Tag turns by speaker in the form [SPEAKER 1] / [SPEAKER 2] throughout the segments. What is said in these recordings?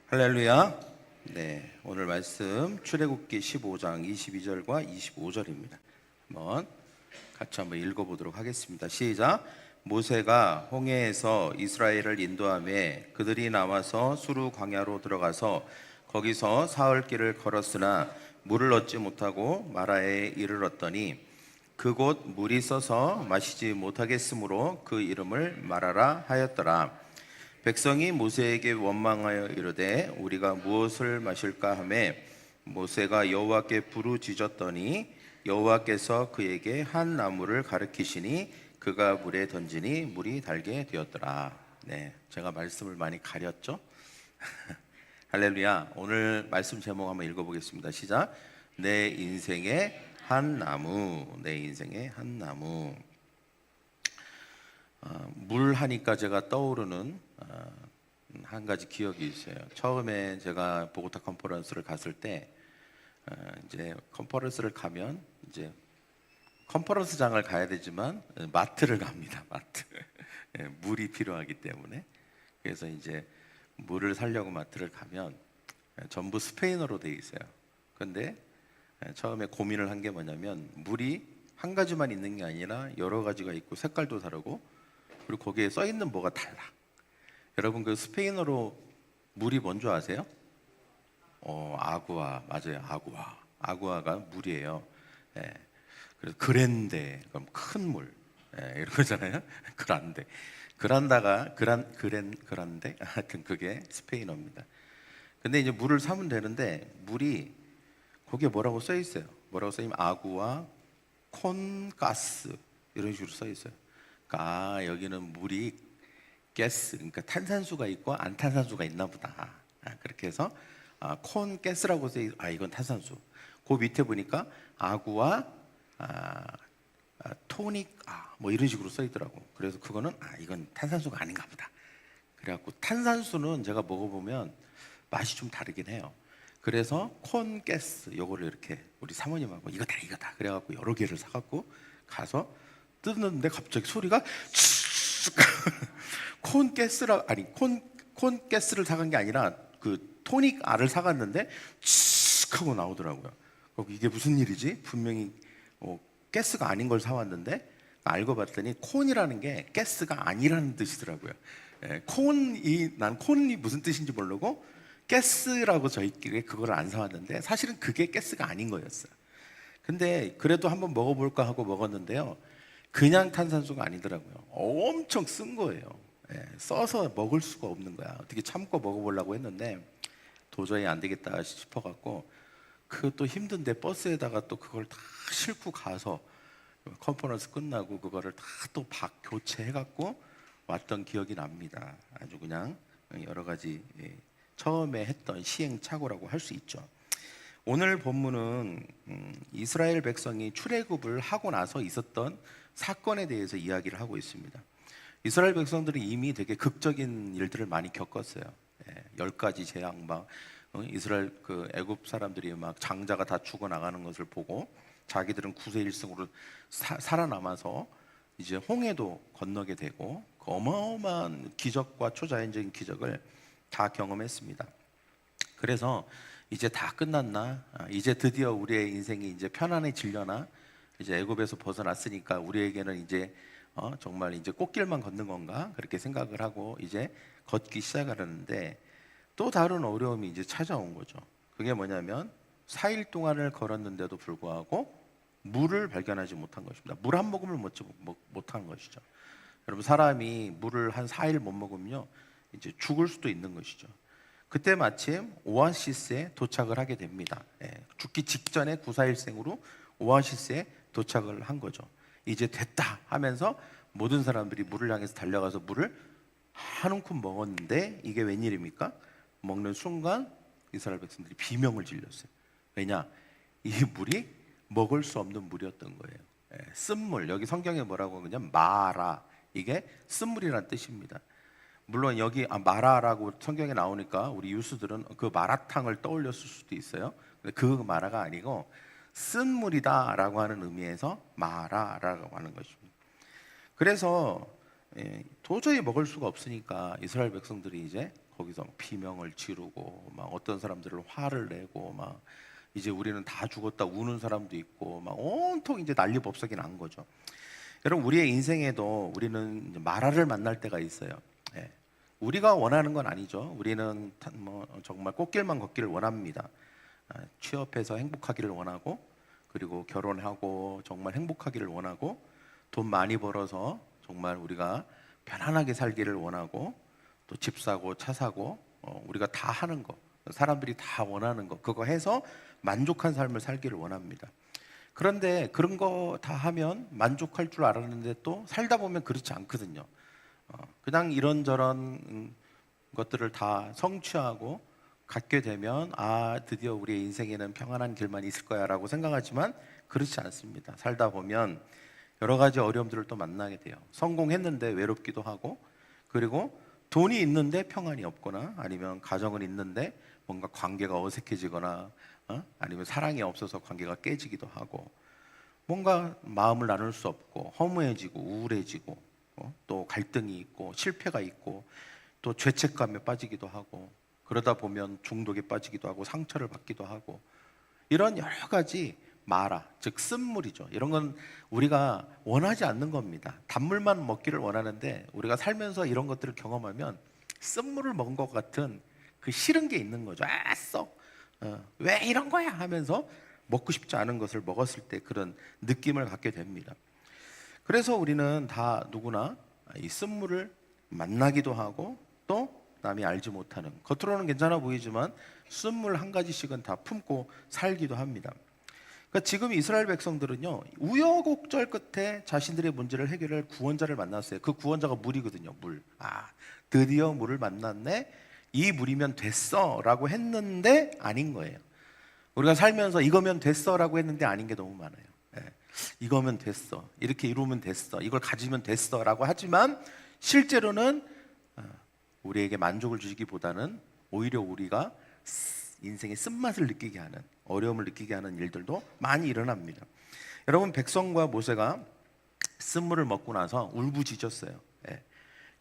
[SPEAKER 1] 할렐루야. 네, 오늘 말씀 출애굽기 15장 22절과 25절입니다. 한번 같이 한번 읽어보도록 하겠습니다. 시작. 모세가 홍해에서 이스라엘을 인도하며 그들이 나와서 수르 광야로 들어가서 거기서 사흘 길을 걸었으나 물을 얻지 못하고 마라에 이르렀더니 그곳 물이 써서 마시지 못하겠으므로 그 이름을 마라라 하였더라. 백성이 모세에게 원망하여 이르되 우리가 무엇을 마실까 하매 모세가 여호와께 부르짖었더니 여호와께서 그에게 한 나무를 가르치시니 그가 물에 던지니 물이 달게 되었더라. 네, 제가 말씀을 많이 가렸죠? 할렐루야. 오늘 말씀 제목 한번 읽어보겠습니다. 시작. 내 인생의 한 나무, 내 인생의 한 나무. 물 하니까 제가 떠오르는 한 가지 기억이 있어요. 처음에 제가 보고타 컨퍼런스를 갔을 때 이제 컨퍼런스를 가면 이제 컨퍼런스장을 가야 되지만 마트를 갑니다. 마트. 물이 필요하기 때문에. 그래서 이제 물을 사려고 마트를 가면 전부 스페인어로 돼 있어요. 그런데 처음에 고민을 한 게 뭐냐면 물이 한 가지만 있는 게 아니라 여러 가지가 있고 색깔도 다르고 그리고 거기에 써 있는 뭐가 달라. 여러분 그 스페인어로 물이 뭔지 아세요? 아구아. 맞아요. 아구아. 아구아가 물이에요. 예. 그래서 그랜데 그럼 큰 물. 예, 이런 거잖아요. 그란데. 그란다가 그란데 하여튼 그게 스페인어입니다. 근데 이제 물을 사면 되는데 물이 거기에 뭐라고 써 있어요. 뭐라고 써 있냐면 아구아 콘가스 이런 식으로 써 있어요. 여기는 물이 가스, 그러니까 탄산수가 있고 안탄산수가 있나 보다. 그렇게 해서 콘 가스라고 써 이건 탄산수. 그 밑에 보니까 아구와 토닉 뭐 이런 식으로 써 있더라고. 그래서 그거는 이건 탄산수가 아닌가 보다. 그래갖고 탄산수는 제가 먹어보면 맛이 좀 다르긴 해요. 그래서 콘 가스 요거를 이렇게 우리 사모님하고 이거다 그래갖고 여러 개를 사갖고 가서 뜯는데 갑자기 소리가 콘 가스를 사간 게 아니라 그 토닉 알을 사갔는데 하고 나오더라고요. 이게 무슨 일이지? 분명히 가스가 아닌 걸 사왔는데 알고 봤더니 콘이라는 게 가스가 아니라는 뜻이더라고요. 난 콘이 무슨 뜻인지 모르고 가스라고 저희끼리 그걸 안 사왔는데 사실은 그게 가스가 아닌 거였어요. 근데 그래도 한번 먹어볼까 하고 먹었는데요. 그냥 탄산수가 아니더라고요. 엄청 쓴 거예요. 써서 먹을 수가 없는 거야. 어떻게 참고 먹어보려고 했는데 도저히 안 되겠다 싶어갖고 그것도 힘든데 버스에다가 또 그걸 다 싣고 가서 컨퍼런스 끝나고 그거를 다 또 교체해갖고 왔던 기억이 납니다. 아주 그냥 여러 가지 처음에 했던 시행착오라고 할 수 있죠. 오늘 본문은 이스라엘 백성이 출애굽을 하고 나서 있었던 사건에 대해서 이야기를 하고 있습니다. 이스라엘 백성들은 이미 되게 극적인 일들을 많이 겪었어요. 10가지 재앙 이스라엘 애굽 사람들이 막 장자가 다 죽어나가는 것을 보고 자기들은 구세일승으로 살아남아서 이제 홍해도 건너게 되고 그 어마어마한 기적과 초자연적인 기적을 다 경험했습니다. 그래서 이제 다 끝났나? 이제 드디어 우리의 인생이 이제 편안해지려나? 이제 애굽에서 벗어났으니까 우리에게는 이제 정말 이제 꽃길만 걷는 건가? 그렇게 생각을 하고 이제 걷기 시작하려는데 또 다른 어려움이 이제 찾아온 거죠. 그게 뭐냐면 4일 동안을 걸었는데도 불구하고 물을 발견하지 못한 것입니다. 물 한 모금을 못한 것이죠. 여러분 사람이 물을 한 4일 못 먹으면요 이제 죽을 수도 있는 것이죠. 그때 마침 오아시스에 도착을 하게 됩니다. 죽기 직전에 구사일생으로 오아시스에 도착을 한 거죠. 이제 됐다 하면서 모든 사람들이 물을 향해서 달려가서 물을 한 움큼 먹었는데 이게 웬일입니까? 먹는 순간 이스라엘 백성들이 비명을 질렀어요. 왜냐? 이 물이 먹을 수 없는 물이었던 거예요. 쓴물, 여기 성경에 뭐라고 하냐면 마라, 이게 쓴물이라는 뜻입니다. 물론 여기 마라라고 성경에 나오니까 우리 유수들은 그 마라탕을 떠올렸을 수도 있어요. 그 마라가 아니고 쓴물이다라고 하는 의미에서 마라라고 하는 것입니다. 그래서 도저히 먹을 수가 없으니까 이스라엘 백성들이 이제 거기서 비명을 지르고 막 어떤 사람들은 화를 내고 막 이제 우리는 다 죽었다 우는 사람도 있고 막 온통 이제 난리법석이 난 거죠. 여러분, 우리의 인생에도 우리는 이제 마라를 만날 때가 있어요. 예. 우리가 원하는 건 아니죠. 우리는 뭐 정말 꽃길만 걷기를 원합니다. 취업해서 행복하기를 원하고, 그리고 결혼하고 정말 행복하기를 원하고, 돈 많이 벌어서 정말 우리가 편안하게 살기를 원하고, 또 집 사고 차 사고 우리가 다 하는 거, 사람들이 다 원하는 거, 그거 해서 만족한 삶을 살기를 원합니다. 그런데 그런 거 다 하면 만족할 줄 알았는데 또 살다 보면 그렇지 않거든요. 그냥 이런저런 것들을 다 성취하고 갖게 되면 드디어 우리의 인생에는 평안한 길만 있을 거야 라고 생각하지만 그렇지 않습니다. 살다 보면 여러 가지 어려움들을 또 만나게 돼요. 성공했는데 외롭기도 하고, 그리고 돈이 있는데 평안이 없거나, 아니면 가정은 있는데 뭔가 관계가 어색해지거나, 아니면 사랑이 없어서 관계가 깨지기도 하고, 뭔가 마음을 나눌 수 없고 허무해지고 우울해지고, 또 갈등이 있고 실패가 있고 또 죄책감에 빠지기도 하고, 그러다 보면 중독에 빠지기도 하고 상처를 받기도 하고, 이런 여러 가지 마라, 즉 쓴물이죠. 이런 건 우리가 원하지 않는 겁니다. 단물만 먹기를 원하는데 우리가 살면서 이런 것들을 경험하면 쓴물을 먹은 것 같은 그 싫은 게 있는 거죠. 왜 이런 거야 하면서 먹고 싶지 않은 것을 먹었을 때 그런 느낌을 갖게 됩니다. 그래서 우리는 다 누구나 이 쓴물을 만나기도 하고, 또 남이 알지 못하는, 겉으로는 괜찮아 보이지만 쓴물 한 가지씩은 다 품고 살기도 합니다. 그러니까 지금 이스라엘 백성들은요, 우여곡절 끝에 자신들의 문제를 해결할 구원자를 만났어요. 그 구원자가 물이거든요. 물. 드디어 물을 만났네, 이 물이면 됐어 라고 했는데 아닌 거예요. 우리가 살면서 이거면 됐어 라고 했는데 아닌 게 너무 많아요. 이거면 됐어, 이렇게 이루면 됐어, 이걸 가지면 됐어 라고 하지만 실제로는 우리에게 만족을 주기보다는 오히려 우리가 인생의 쓴맛을 느끼게 하는, 어려움을 느끼게 하는 일들도 많이 일어납니다. 여러분, 백성과 모세가 쓴물을 먹고 나서 울부짖었어요.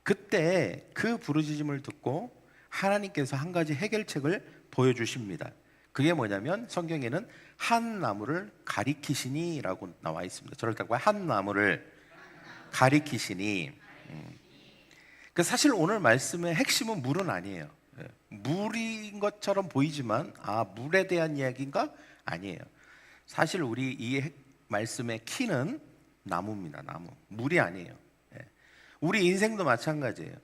[SPEAKER 1] 그때 그 부르짖음을 듣고 하나님께서 한 가지 해결책을 보여주십니다. 그게 뭐냐면 성경에는 한 나무를 가리키시니라고 나와 있습니다. 저를 따고 한 나무를 가리키시니. 사실 오늘 말씀의 핵심은 물은 아니에요. 물인 것처럼 보이지만 물에 대한 이야기인가? 아니에요. 사실 우리 이 말씀의 키는 나무입니다. 나무. 물이 아니에요. 우리 인생도 마찬가지예요.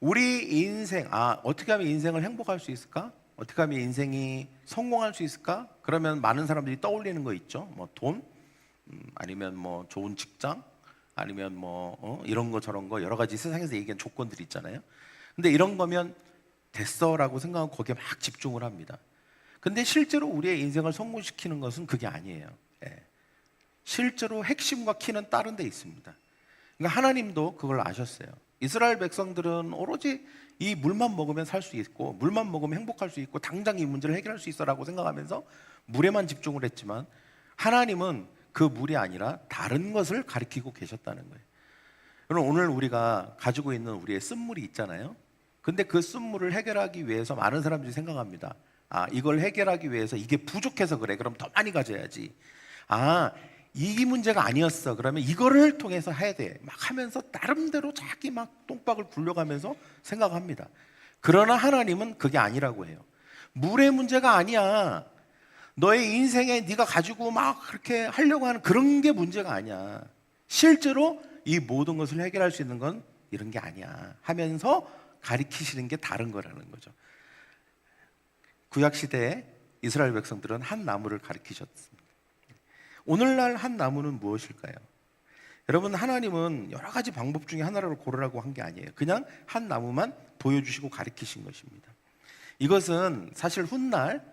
[SPEAKER 1] 우리 인생, 어떻게 하면 인생을 행복할 수 있을까? 어떻게 하면 인생이 성공할 수 있을까? 그러면 많은 사람들이 떠올리는 거 있죠. 뭐 돈, 아니면 뭐 좋은 직장, 아니면 뭐 이런 거 저런 거 여러 가지 세상에서 얘기한 조건들이 있잖아요. 근데 이런 거면 됐어라고 생각하고 거기에 막 집중을 합니다. 근데 실제로 우리의 인생을 성공시키는 것은 그게 아니에요. 실제로 핵심과 키는 다른 데 있습니다. 그러니까 하나님도 그걸 아셨어요. 이스라엘 백성들은 오로지 이 물만 먹으면 살 수 있고, 물만 먹으면 행복할 수 있고, 당장 이 문제를 해결할 수 있어라고 생각하면서 물에만 집중을 했지만, 하나님은 그 물이 아니라 다른 것을 가리키고 계셨다는 거예요. 여러분, 오늘 우리가 가지고 있는 우리의 쓴물이 있잖아요. 근데 그 쓴물을 해결하기 위해서 많은 사람들이 생각합니다. 이걸 해결하기 위해서 이게 부족해서 그래, 그럼 더 많이 가져야지. 이 문제가 아니었어, 그러면 이거를 통해서 해야 돼, 막 하면서 나름대로 자기 막 똥박을 굴려가면서 생각합니다. 그러나 하나님은 그게 아니라고 해요. 물의 문제가 아니야. 너의 인생에 네가 가지고 막 그렇게 하려고 하는 그런 게 문제가 아니야. 실제로 이 모든 것을 해결할 수 있는 건 이런 게 아니야 하면서 가리키시는 게 다른 거라는 거죠. 구약시대에 이스라엘 백성들은 한 나무를 가리키셨습니다. 오늘날 한 나무는 무엇일까요? 여러분, 하나님은 여러 가지 방법 중에 하나를 고르라고 한 게 아니에요. 그냥 한 나무만 보여주시고 가리키신 것입니다. 이것은 사실 훗날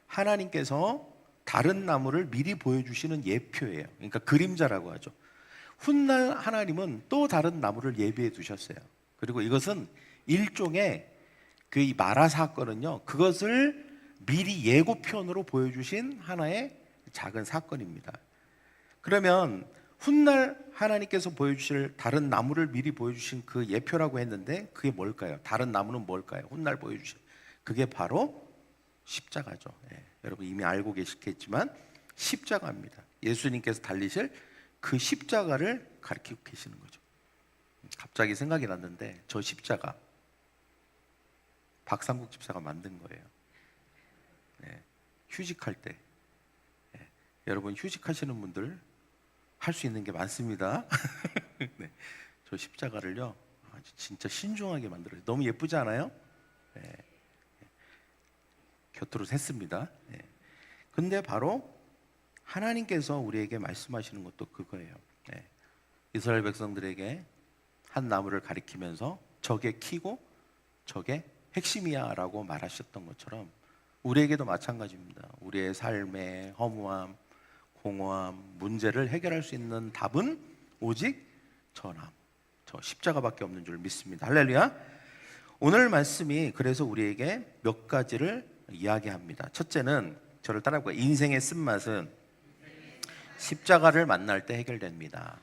[SPEAKER 1] 하나님께서 다른 나무를 미리 보여주시는 예표예요. 그러니까 그림자라고 하죠. 훗날 하나님은 또 다른 나무를 예비해 두셨어요. 그리고 이것은 일종의 이 마라 사건은요, 그것을 미리 예고편으로 보여주신 하나의 작은 사건입니다. 그러면 훗날 하나님께서 보여주실 다른 나무를 미리 보여주신 그 예표라고 했는데 그게 뭘까요? 다른 나무는 뭘까요? 훗날 보여주실 그게 바로 십자가죠. 예, 여러분 이미 알고 계시겠지만 십자가입니다. 예수님께서 달리실 그 십자가를 가리키고 계시는 거죠. 갑자기 생각이 났는데 저 십자가 박삼국 집사가 만든 거예요. 예, 휴직할 때 여러분 휴직하시는 분들 할 수 있는 게 많습니다. 네, 저 십자가를요 아주 진짜 신중하게 만들어요. 너무 예쁘지 않아요? 네, 곁으로 샜습니다. 네. 근데 바로 하나님께서 우리에게 말씀하시는 것도 그거예요. 네. 이스라엘 백성들에게 한 나무를 가리키면서 저게 키고 저게 핵심이야 라고 말하셨던 것처럼 우리에게도 마찬가지입니다. 우리의 삶의 허무함, 공허함, 문제를 해결할 수 있는 답은 오직 저 나무, 저 십자가밖에 없는 줄 믿습니다. 할렐루야. 오늘 말씀이 그래서 우리에게 몇 가지를 이야기합니다. 첫째는 저를 따라해볼까요? 인생의 쓴맛은 십자가를 만날 때 해결됩니다.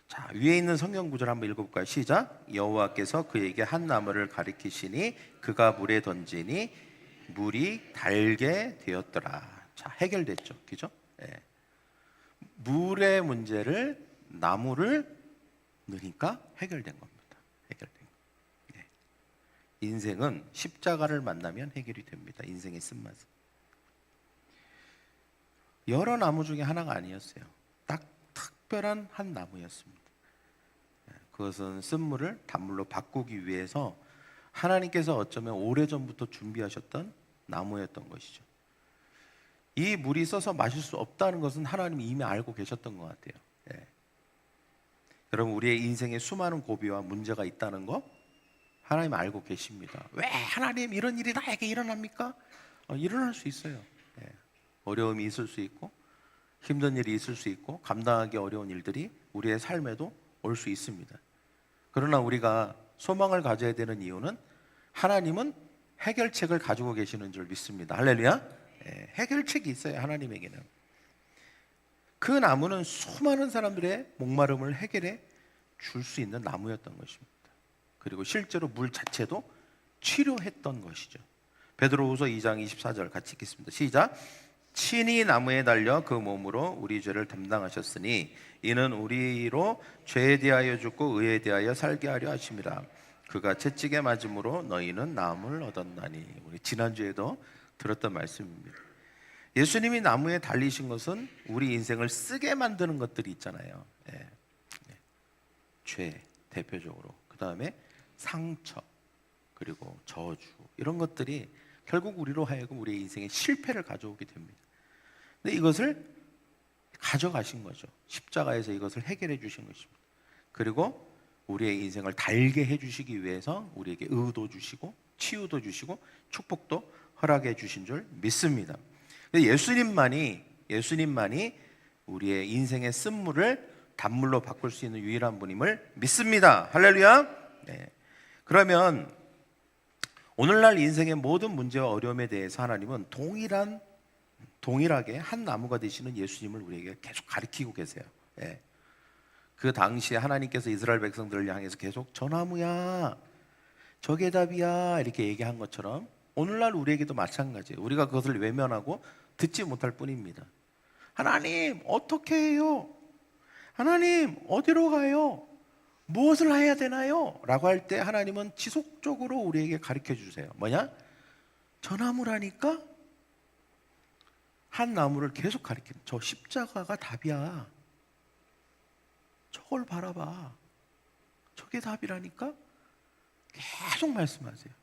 [SPEAKER 1] 자, 위에 있는 성경 구절 한번 읽어볼까요? 시작. 여호와께서 그에게 한 나무를 가리키시니 그가 물에 던지니 물이 달게 되었더라. 자, 해결됐죠, 그죠? 예. 물의 문제를 나무를 넣으니까 해결된 겁니다. 해결된 거. 예. 인생은 십자가를 만나면 해결이 됩니다. 인생의 쓴맛은 여러 나무 중에 하나가 아니었어요. 딱 특별한 한 나무였습니다. 그것은 쓴물을 단물로 바꾸기 위해서 하나님께서 어쩌면 오래전부터 준비하셨던 나무였던 것이죠. 이 물이 써서 마실 수 없다는 것은 하나님이 이미 알고 계셨던 것 같아요. 예. 여러분 우리의 인생에 수많은 고비와 문제가 있다는 거 하나님 알고 계십니다. 왜 하나님 이런 일이 나에게 일어납니까? 일어날 수 있어요. 예. 어려움이 있을 수 있고 힘든 일이 있을 수 있고 감당하기 어려운 일들이 우리의 삶에도 올 수 있습니다. 그러나 우리가 소망을 가져야 되는 이유는 하나님은 해결책을 가지고 계시는 줄 믿습니다. 할렐루야. 예, 해결책이 있어요. 하나님에게는. 그 나무는 수많은 사람들의 목마름을 해결해 줄 수 있는 나무였던 것입니다. 그리고 실제로 물 자체도 치료했던 것이죠. 베드로후서 2장 24절 같이 읽겠습니다. 시작. 친히 나무에 달려 그 몸으로 우리 죄를 담당하셨으니 이는 우리로 죄에 대하여 죽고 의에 대하여 살게 하려 하심이라. 그가 채찍에 맞음으로 너희는 나음을 얻었나니. 우리 지난주에도 들었던 말씀입니다. 예수님이 나무에 달리신 것은 우리 인생을 쓰게 만드는 것들이 있잖아요. 예. 죄 대표적으로, 그 다음에 상처, 그리고 저주, 이런 것들이 결국 우리로 하여금 우리의 인생에 실패를 가져오게 됩니다. 근데 이것을 가져가신 거죠. 십자가에서 이것을 해결해 주신 것입니다. 그리고 우리의 인생을 달게 해주시기 위해서 우리에게 의도 주시고 치유도 주시고 축복도 허락해 주신 줄 믿습니다. 예수님만이 우리의 인생의 쓴물을 단물로 바꿀 수 있는 유일한 분임을 믿습니다. 할렐루야. 네. 그러면 오늘날 인생의 모든 문제와 어려움에 대해서 하나님은 동일하게 한 나무가 되시는 예수님을 우리에게 계속 가르치고 계세요. 예. 그 당시에 하나님께서 이스라엘 백성들을 향해서 계속 저 나무야, 저게 답이야 이렇게 얘기한 것처럼 오늘날 우리에게도 마찬가지예요. 우리가 그것을 외면하고 듣지 못할 뿐입니다. 하나님 어떻게 해요? 하나님 어디로 가요? 무엇을 해야 되나요? 라고 할 때 하나님은 지속적으로 우리에게 가르쳐 주세요. 뭐냐? 저 나무라니까? 한 나무를 계속 가리키는, 저 십자가가 답이야. 저걸 바라봐. 저게 답이라니까? 계속 말씀하세요.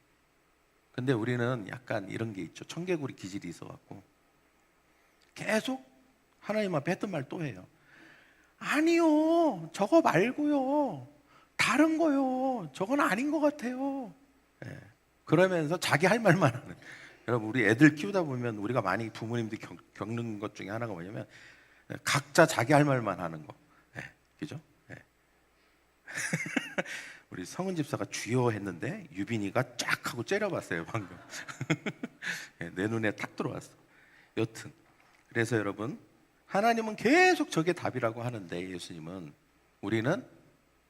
[SPEAKER 1] 근데 우리는 약간 이런 게 있죠. 청개구리 기질이 있어갖고 계속 하나님 앞에 했던 말 또 해요. 아니요, 저거 말고요, 다른 거요, 저건 아닌 것 같아요. 네. 그러면서 자기 할 말만 하는. 여러분 우리 애들 키우다 보면 우리가 많이 부모님들이 겪는 것 중에 하나가 뭐냐면 각자 자기 할 말만 하는 거. 네. 그죠? 네. 우리 성은 집사가 주여 했는데 유빈이가 쫙 하고 째려봤어요 방금. 네, 내 눈에 탁 들어왔어. 여튼 그래서 여러분 하나님은 계속 저게 답이라고 하는데 예수님은 우리는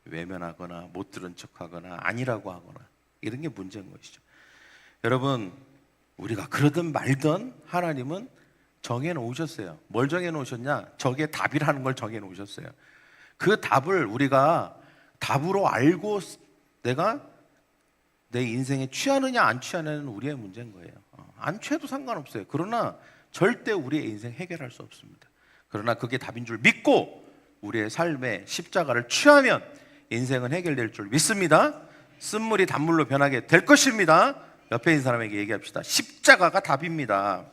[SPEAKER 1] 외면하거나 못 들은 척하거나 아니라고 하거나 이런 게 문제인 것이죠. 여러분, 우리가 그러든 말든 하나님은 정해놓으셨어요. 뭘 정해놓으셨냐? 저게 답이라는 걸 정해놓으셨어요. 그 답을 우리가 답으로 알고 내가 내 인생에 취하느냐 안 취하느냐는 우리의 문제인 거예요. 안 취해도 상관없어요. 그러나 절대 우리의 인생 해결할 수 없습니다. 그러나 그게 답인 줄 믿고 우리의 삶의 십자가를 취하면 인생은 해결될 줄 믿습니다. 쓴물이 단물로 변하게 될 것입니다. 옆에 있는 사람에게 얘기합시다. 십자가가 답입니다.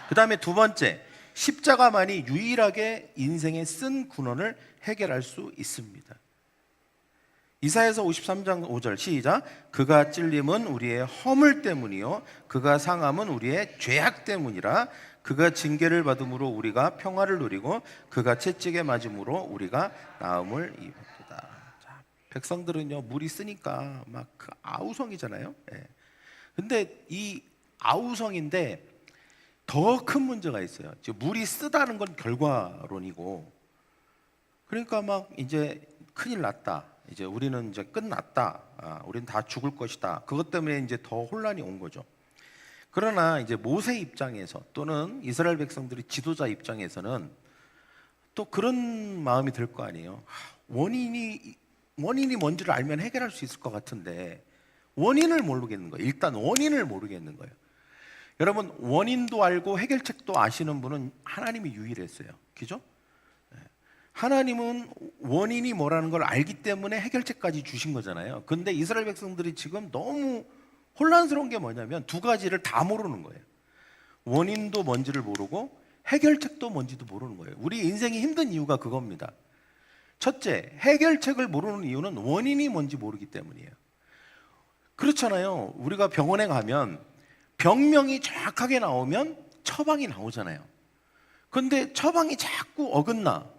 [SPEAKER 1] 그 다음에 두 번째, 십자가만이 유일하게 인생의 쓴 군원을 해결할 수 있습니다. 이사야서 53장 5절 시작. 그가 찔림은 우리의 허물 때문이요 그가 상함은 우리의 죄악 때문이라. 그가 징계를 받음으로 우리가 평화를 누리고 그가 채찍에 맞음으로 우리가 나음을 입었다. 자, 백성들은요 물이 쓰니까 막 그 아우성이잖아요. 예. 근데 이 아우성인데 더 큰 문제가 있어요. 물이 쓰다는 건 결과론이고, 그러니까 막 이제 큰일 났다. 이제 우리는 이제 끝났다. 우리는 다 죽을 것이다. 그것 때문에 이제 더 혼란이 온 거죠. 그러나 이제 모세 입장에서 또는 이스라엘 백성들이 지도자 입장에서는 또 그런 마음이 들 거 아니에요. 원인이 뭔지를 알면 해결할 수 있을 것 같은데 원인을 모르겠는 거예요. 일단 원인을 모르겠는 거예요. 여러분, 원인도 알고 해결책도 아시는 분은 하나님이 유일했어요. 그죠? 하나님은 원인이 뭐라는 걸 알기 때문에 해결책까지 주신 거잖아요. 근데 이스라엘 백성들이 지금 너무 혼란스러운 게 뭐냐면 두 가지를 다 모르는 거예요. 원인도 뭔지를 모르고 해결책도 뭔지도 모르는 거예요. 우리 인생이 힘든 이유가 그겁니다. 첫째, 해결책을 모르는 이유는 원인이 뭔지 모르기 때문이에요. 그렇잖아요. 우리가 병원에 가면 병명이 정확하게 나오면 처방이 나오잖아요. 근데 처방이 자꾸 어긋나.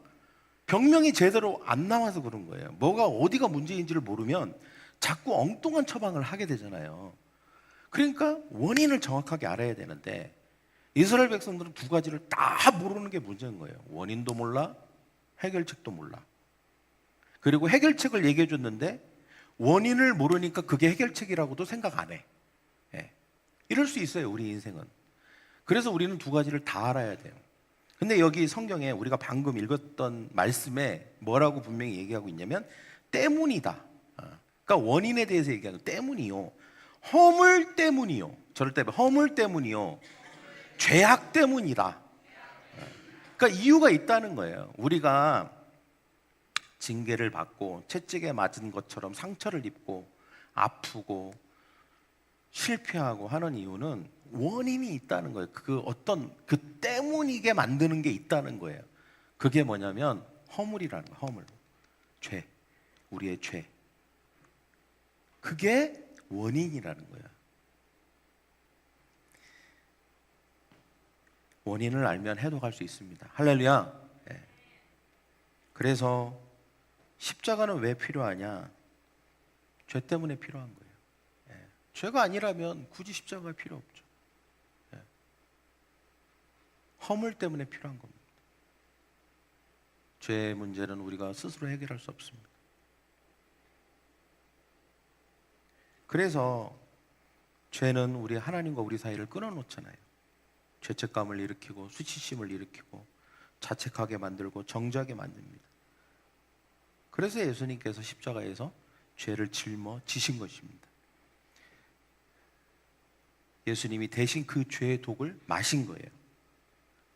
[SPEAKER 1] 병명이 제대로 안 나와서 그런 거예요. 뭐가 어디가 문제인지를 모르면 자꾸 엉뚱한 처방을 하게 되잖아요. 그러니까 원인을 정확하게 알아야 되는데 이스라엘 백성들은 두 가지를 다 모르는 게 문제인 거예요. 원인도 몰라, 해결책도 몰라. 그리고 해결책을 얘기해 줬는데 원인을 모르니까 그게 해결책이라고도 생각 안 해. 예. 이럴 수 있어요, 우리 인생은. 그래서 우리는 두 가지를 다 알아야 돼요. 근데 여기 성경에 우리가 방금 읽었던 말씀에 뭐라고 분명히 얘기하고 있냐면 때문이다. 그러니까 원인에 대해서 얘기하는 때문이요. 허물 때문이요. 저럴 때 허물 때문이요. 죄악 때문이다. 그러니까 이유가 있다는 거예요. 우리가 징계를 받고 채찍에 맞은 것처럼 상처를 입고 아프고 실패하고 하는 이유는 원인이 있다는 거예요. 그 어떤 그 때문이게 만드는 게 있다는 거예요. 그게 뭐냐면 허물이라는 거예요. 허물, 죄, 우리의 죄. 그게 원인이라는 거예요. 원인을 알면 해독할 수 있습니다. 할렐루야. 네. 그래서 십자가는 왜 필요하냐? 죄 때문에 필요한 거예요. 죄가 아니라면 굳이 십자가가 필요 없죠. 허물 때문에 필요한 겁니다. 죄의 문제는 우리가 스스로 해결할 수 없습니다. 그래서 죄는 우리 하나님과 우리 사이를 끊어놓잖아요. 죄책감을 일으키고 수치심을 일으키고 자책하게 만들고 정죄하게 만듭니다. 그래서 예수님께서 십자가에서 죄를 짊어지신 것입니다. 예수님이 대신 그 죄의 독을 마신 거예요.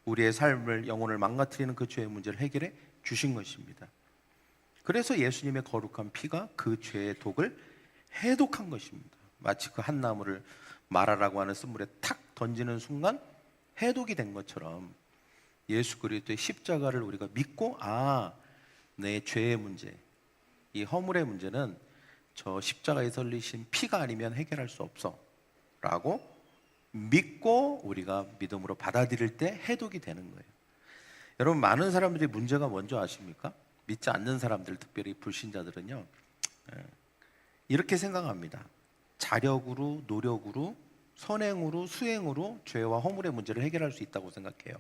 [SPEAKER 1] 우리의 삶을, 영혼을 망가뜨리는 그 죄의 문제를 해결해 주신 것입니다. 그래서 예수님의 거룩한 피가 그 죄의 독을 해독한 것입니다. 마치 그 한 나무를 마라라고 하는 쓴물에 탁 던지는 순간 해독이 된 것처럼 예수 그리스도의 십자가를 우리가 믿고 내 죄의 문제, 이 허물의 문제는 저 십자가에 설리신 피가 아니면 해결할 수 없어 라고 믿고 우리가 믿음으로 받아들일 때 해독이 되는 거예요. 여러분, 많은 사람들이 문제가 뭔지 아십니까? 믿지 않는 사람들, 특별히 불신자들은요 이렇게 생각합니다. 자력으로, 노력으로, 선행으로, 수행으로 죄와 허물의 문제를 해결할 수 있다고 생각해요.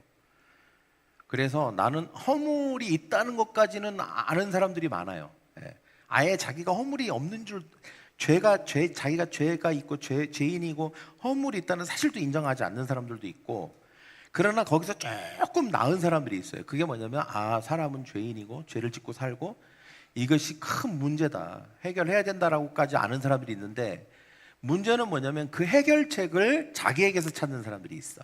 [SPEAKER 1] 그래서 나는 허물이 있다는 것까지는 아는 사람들이 많아요. 예. 아예 자기가 허물이 없는 줄, 자기가 죄가 있고 죄인이고 허물이 있다는 사실도 인정하지 않는 사람들도 있고, 그러나 거기서 조금 나은 사람들이 있어요. 그게 뭐냐면, 사람은 죄인이고 죄를 짓고 살고 이것이 큰 문제다, 해결해야 된다라고까지 아는 사람들이 있는데, 문제는 뭐냐면 그 해결책을 자기에게서 찾는 사람들이 있어.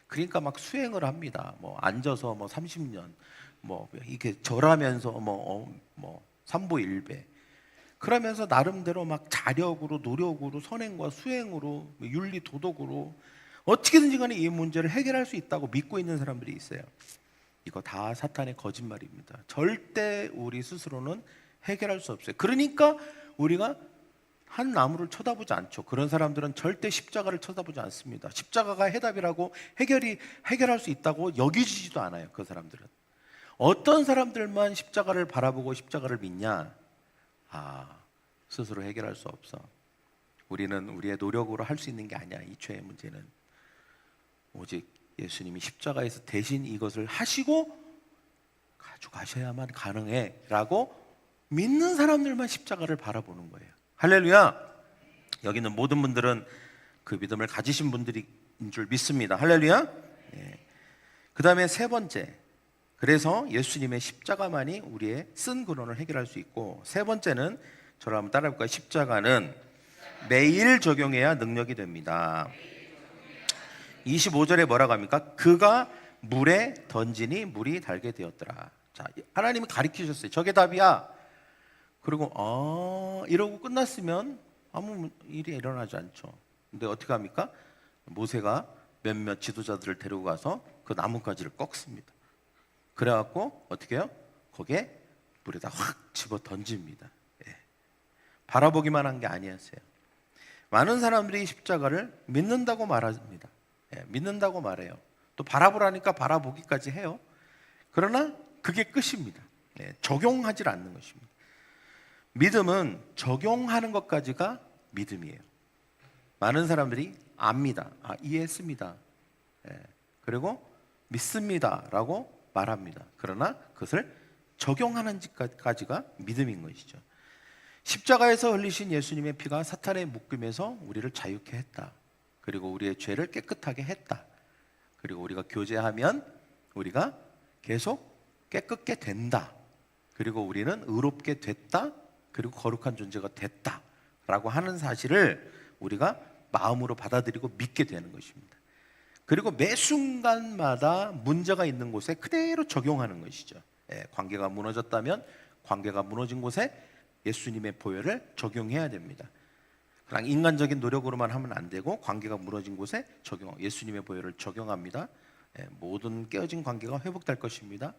[SPEAKER 1] 그러니까 막 수행을 합니다. 뭐 앉아서 뭐 30년 뭐 이렇게 절하면서 삼보일배 그러면서 나름대로 막 자력으로, 노력으로, 선행과 수행으로, 윤리 도덕으로 어떻게든지 간에 이 문제를 해결할 수 있다고 믿고 있는 사람들이 있어요. 이거 다 사탄의 거짓말입니다. 절대 우리 스스로는 해결할 수 없어요. 그러니까 우리가 한 나무를 쳐다보지 않죠. 그런 사람들은 절대 십자가를 쳐다보지 않습니다. 십자가가 해답이라고 해결할 수 있다고 여기지도 않아요. 그 사람들은. 어떤 사람들만 십자가를 바라보고 십자가를 믿냐? 스스로 해결할 수 없어. 우리는 우리의 노력으로 할 수 있는 게 아니야. 이 죄의 문제는 오직 예수님이 십자가에서 대신 이것을 하시고 가져가셔야만 가능해 라고 믿는 사람들만 십자가를 바라보는 거예요. 할렐루야. 여기 있는 모든 분들은 그 믿음을 가지신 분들인 줄 믿습니다. 할렐루야. 그 다음에 세 번째, 그래서 예수님의 십자가만이 우리의 쓴 근원을 해결할 수 있고, 세 번째는 저를 한번 따라해 볼까요? 십자가는 매일 적용해야 능력이 됩니다. 25절에 뭐라고 합니까? 그가 물에 던지니 물이 달게 되었더라. 자, 하나님이 가르치셨어요. 저게 답이야. 그리고 이러고 끝났으면 아무 일이 일어나지 않죠. 근데 어떻게 합니까? 모세가 몇몇 지도자들을 데리고 가서 그 나뭇가지를 꺾습니다. 그래갖고 어떻게 해요? 거기에 물에다 확 집어 던집니다. 바라보기만 한 게 아니었어요. 많은 사람들이 십자가를 믿는다고 말합니다. 믿는다고 말해요. 또 바라보라니까 바라보기까지 해요. 그러나 그게 끝입니다. 적용하지 않는 것입니다. 믿음은 적용하는 것까지가 믿음이에요. 많은 사람들이 압니다. 이해했습니다. 그리고 믿습니다 라고 말합니다. 그러나 그것을 적용하는 것까지가 믿음인 것이죠. 십자가에서 흘리신 예수님의 피가 사탄의 묶임에서 우리를 자유케 했다. 그리고 우리의 죄를 깨끗하게 했다. 그리고 우리가 교제하면 우리가 계속 깨끗게 된다. 그리고 우리는 의롭게 됐다. 그리고 거룩한 존재가 됐다 라고 하는 사실을 우리가 마음으로 받아들이고 믿게 되는 것입니다. 그리고 매 순간마다 문제가 있는 곳에 그대로 적용하는 것이죠. 관계가 무너졌다면 관계가 무너진 곳에 예수님의 보혈을 적용해야 됩니다. 그냥 인간적인 노력으로만 하면 안 되고 관계가 무너진 곳에 예수님의 보혈을 적용합니다. 모든 깨어진 관계가 회복될 것입니다.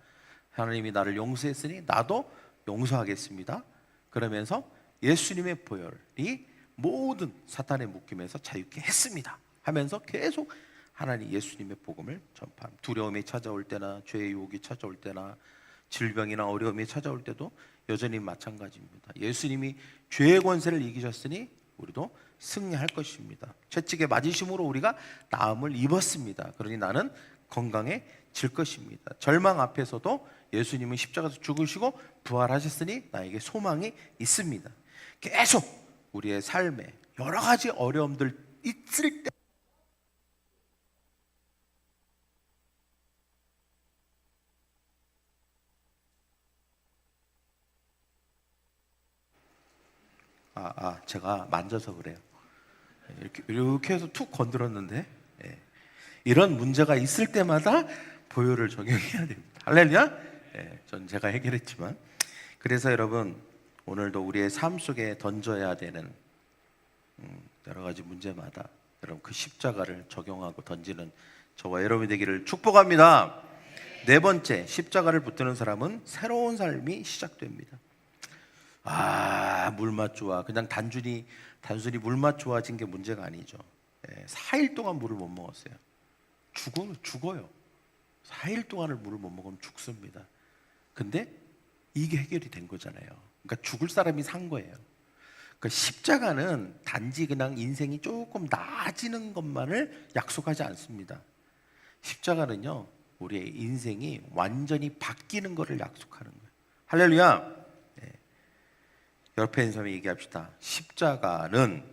[SPEAKER 1] 하나님이 나를 용서했으니 나도 용서하겠습니다. 그러면서 예수님의 보혈이 모든 사탄의 묶임에서 자유케 했습니다 하면서 계속 하나님 예수님의 복음을 전파합니다. 두려움이 찾아올 때나 죄의 유혹이 찾아올 때나 질병이나 어려움이 찾아올 때도 여전히 마찬가지입니다. 예수님이 죄의 권세를 이기셨으니 우리도 승리할 것입니다. 채찍에 맞으심으로 우리가 나음을 입었습니다. 그러니 나는 건강해질 것입니다. 절망 앞에서도 예수님은 십자가에서 죽으시고 부활하셨으니 나에게 소망이 있습니다. 계속 우리의 삶에 여러 가지 어려움들 있을 때 제가 만져서 그래요. 이렇게 해서 툭 건드렸는데, 이런 문제가 있을 때마다 보혈을 적용해야 됩니다. 할렐루야. 전 제가 해결했지만. 그래서 여러분, 오늘도 우리의 삶 속에 던져야 되는 여러 가지 문제마다 여러분 그 십자가를 적용하고 던지는 저와 여러분이 되기를 축복합니다. 네 번째, 십자가를 붙드는 사람은 새로운 삶이 시작됩니다. 물맛 좋아. 그냥 단순히 물맛 좋아진 게 문제가 아니죠. 4일 동안 물을 못 먹었어요. 죽어요. 4일 동안을 물을 못 먹으면 죽습니다. 근데 이게 해결이 된 거잖아요. 그러니까 죽을 사람이 산 거예요. 그러니까 십자가는 단지 그냥 인생이 조금 나아지는 것만을 약속하지 않습니다. 십자가는요, 우리의 인생이 완전히 바뀌는 것을 약속하는 거예요. 할렐루야. 네. 옆에 있는 사람이 얘기합시다. 십자가는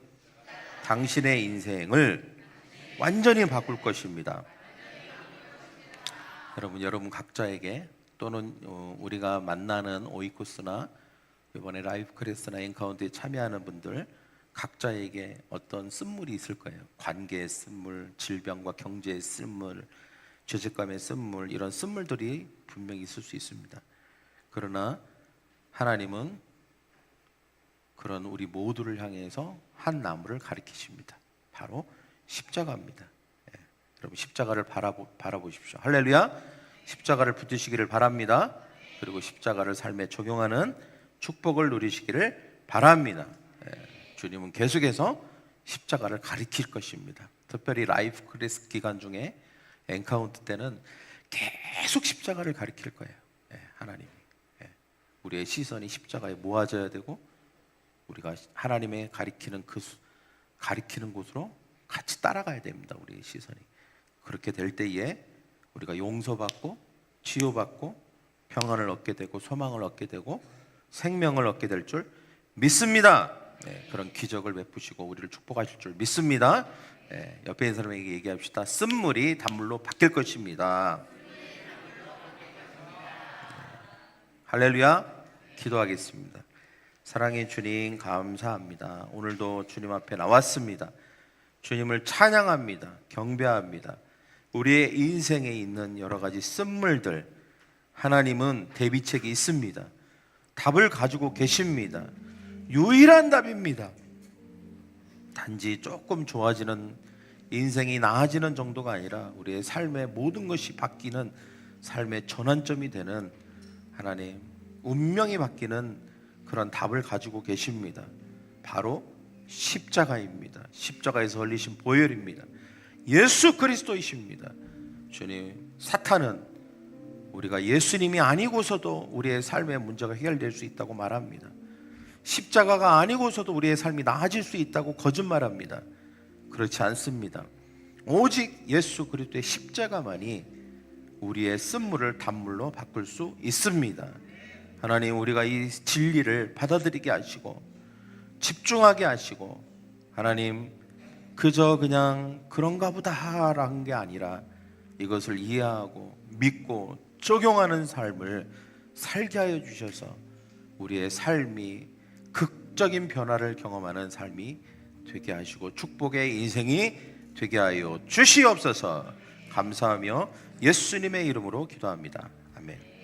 [SPEAKER 1] 당신의 인생을 완전히 바꿀 것입니다. 여러분 각자에게 또는 우리가 만나는 오이코스나 이번에 라이프 크리스나 엔카운트에 참여하는 분들 각자에게 어떤 쓴물이 있을 거예요. 관계의 쓴물, 질병과 경제의 쓴물, 죄책감의 쓴물, 이런 쓴물들이 분명히 있을 수 있습니다. 그러나 하나님은 그런 우리 모두를 향해서 한 나무를 가리키십니다. 바로 십자가입니다. 예, 여러분 십자가를 바라보십시오. 할렐루야. 십자가를 붙드시기를 바랍니다. 그리고 십자가를 삶에 적용하는 축복을 누리시기를 바랍니다. 예, 주님은 계속해서 십자가를 가리킬 것입니다. 특별히 라이프 크리스 기간 중에 엔카운트 때는 계속 십자가를 가리킬 거예요. 예, 하나님이. 예, 우리의 시선이 십자가에 모아져야 되고 우리가 하나님의 가리키는 곳으로 같이 따라가야 됩니다. 우리의 시선이. 그렇게 될 때에 우리가 용서받고 치유받고 평안을 얻게 되고 소망을 얻게 되고 생명을 얻게 될 줄 믿습니다. 네, 그런 기적을 베푸시고 우리를 축복하실 줄 믿습니다. 네, 옆에 있는 사람에게 얘기합시다. 쓴물이 단물로 바뀔 것입니다. 할렐루야. 기도하겠습니다. 사랑의 주님 감사합니다. 오늘도 주님 앞에 나왔습니다. 주님을 찬양합니다. 경배합니다. 우리의 인생에 있는 여러 가지 쓴물들 하나님은 대비책이 있습니다. 답을 가지고 계십니다. 유일한 답입니다. 단지 조금 좋아지는 인생이 나아지는 정도가 아니라 우리의 삶의 모든 것이 바뀌는 삶의 전환점이 되는 하나님 운명이 바뀌는 그런 답을 가지고 계십니다. 바로 십자가입니다. 십자가에서 흘리신 보혈입니다. 예수 그리스도이십니다. 주님, 사탄은 우리가 예수님이 아니고서도 우리의 삶의 문제가 해결될 수 있다고 말합니다. 십자가가 아니고서도 우리의 삶이 나아질 수 있다고 거짓말합니다. 그렇지 않습니다. 오직 예수 그리스도의 십자가만이 우리의 쓴물을 단물로 바꿀 수 있습니다. 하나님, 우리가 이 진리를 받아들이게 하시고 집중하게 하시고 하나님 그저 그냥 그런가 보다라는 게 아니라 이것을 이해하고 믿고 적용하는 삶을 살게 하여 주셔서 우리의 삶이 극적인 변화를 경험하는 삶이 되게 하시고 축복의 인생이 되게 하여 주시옵소서. 감사하며 예수님의 이름으로 기도합니다. 아멘.